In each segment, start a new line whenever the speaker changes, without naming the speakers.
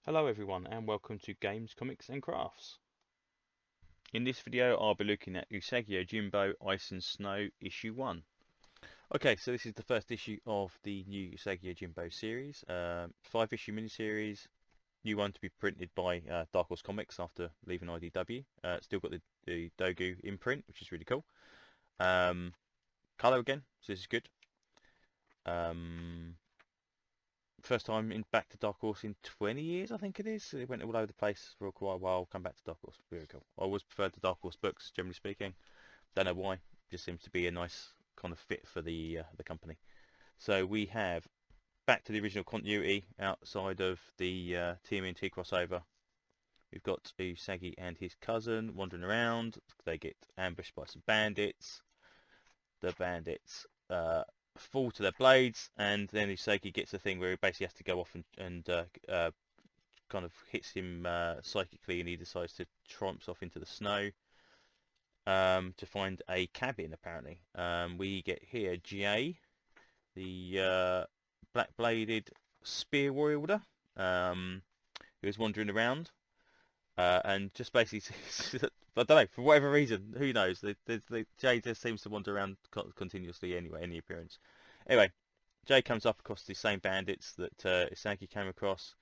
Hello everyone and welcome to Games, Comics and Crafts. In this video I'll be looking at Usagi Yojimbo Ice and Snow issue 1. Okay, so this is the first issue of the new Usagi Yojimbo series. 5 issue miniseries, new one to be printed by Dark Horse Comics after leaving IDW. Still got the Dogu imprint, which is really cool. Colour again, so this is good. First time back to Dark Horse in 20 years, I think it is. It went all over the place for quite a while. Come back to Dark Horse, very cool. I always preferred the Dark Horse books, generally speaking. Don't know why. Just seems to be a nice kind of fit for the company. So we have back to the original continuity outside of the TMNT crossover. We've got Usagi and his cousin wandering around. They get ambushed by some bandits. The bandits fall to their blades, and then Usagi gets a thing where he basically has to go off and kind of hits him psychically, and he decides to tromps off into the snow to find a cabin. Apparently, we get here Jay, the black-bladed spear wielder, who is wandering around. And just basically, I don't know, for whatever reason, who knows? Jay just seems to wander around continuously anyway, any appearance. Anyway, Jay comes up across the same bandits that Usagi came across,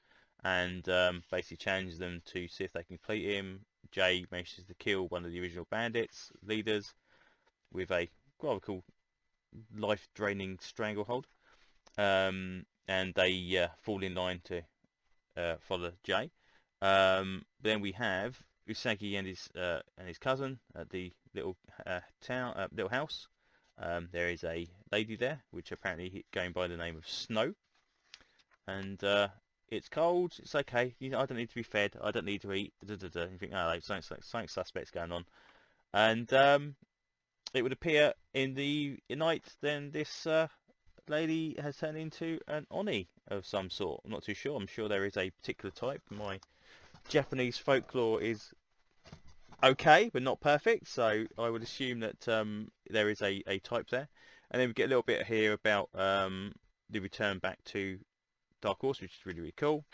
and basically challenges them to see if they can complete him. Jay manages to kill one of the original bandits leaders with a rather cool life-draining stranglehold, and they fall in line to follow Jay. Then we have Usagi and his cousin at the little little house. There is a lady there, which apparently going by the name of Snow, and it's cold. It's okay. I don't need to be fed. I don't need to eat. You think, oh, something suspect's going on, and it would appear in the night. Then this lady has turned into an Oni of some sort. I'm not too sure. I'm sure there is a particular type. My Japanese folklore is okay, but not perfect, so I would assume that there is a type there. And then we get a little bit here about the return back to Dark Horse, which is really, really cool.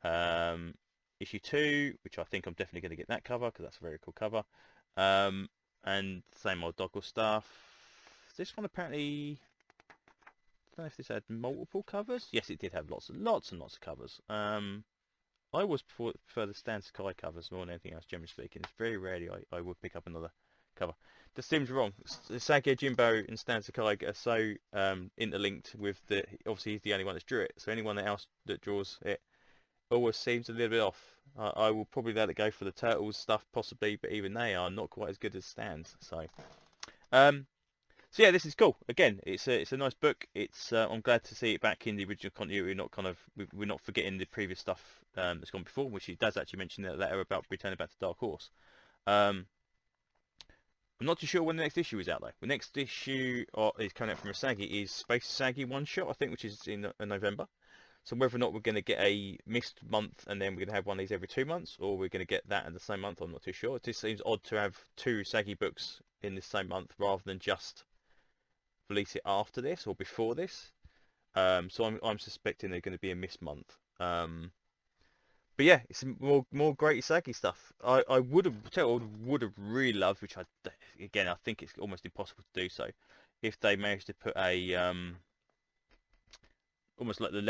Issue 2, which I think I'm definitely going to get that cover, because that's a very cool cover. And same old Dark Horse stuff. This one apparently, I don't know if this had multiple covers. Yes, it did have lots and lots and lots of covers. I always prefer the Stan Sakai covers more than anything else, generally speaking. It's very rarely I would pick up another cover. This seems wrong. Usagi Yojimbo and Stan Sakai are so interlinked with the... Obviously, he's the only one that's drew it, so anyone else that draws it always seems a little bit off. I will probably let it go for the Turtles stuff, possibly, but even they are not quite as good as Stan's. So yeah, this is cool. Again, it's a nice book. It's I'm glad to see it back in the original continuity. We're not forgetting the previous stuff that's gone before, which he does actually mention in that letter about returning back to Dark Horse. I'm not too sure when the next issue is out though. The next issue is coming out from Usagi is Space Usagi one shot, I think, which is in November. So whether or not we're going to get a missed month and then we're going to have one of these every 2 months, or we're going to get that in the same month, I'm not too sure. It just seems odd to have two Usagi books in the same month rather than just release it after this or before this. So I'm suspecting they're going to be a missed month. But yeah, it's more great Usagi stuff. I would have really loved, which again I think it's almost impossible to do so, if they managed to put a almost like the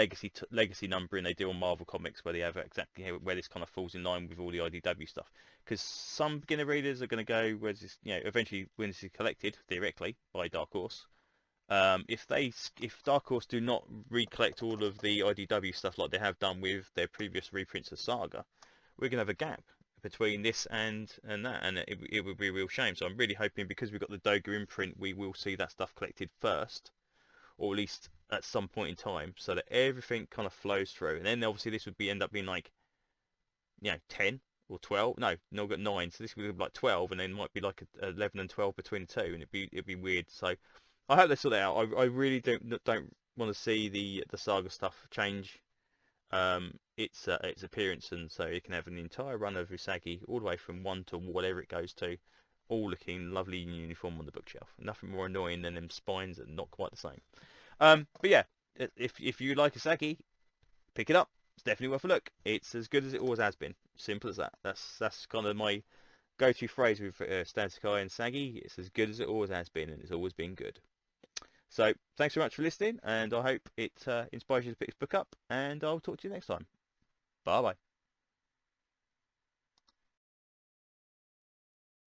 legacy numbering they do on Marvel Comics, where they have exactly where this kind of falls in line with all the IDW stuff. Because some beginner readers are going to go, where's this? Eventually when this is collected theoretically by Dark Horse. If Dark Horse do not recollect all of the IDW stuff like they have done with their previous reprints of Saga, we're gonna have a gap between this and that, and it would be a real shame. So I'm really hoping, because we've got the Doga imprint, we will see that stuff collected first, or at least at some point in time, so that everything kind of flows through. And then obviously this would end up being like 10 or 12. No, we've got 9, so this would be like 12, and then might be like 11 and 12 between the two, and it'd be weird. So I hope they sort that out. I really don't want to see the Saga stuff change its appearance, and so you can have an entire run of Usagi all the way from 1 to whatever it goes to, all looking lovely in uniform on the bookshelf. Nothing more annoying than them spines that are not quite the same. But yeah, if you like Usagi, pick it up. it's definitely worth a look. It's as good as it always has been. Simple as that. That's kind of my go-to phrase with Stan Sakai and Sagi. It's as good as it always has been, and it's always been good. So thanks very much for listening, and I hope it inspires you to pick this book up, and I'll talk to you next time. Bye bye.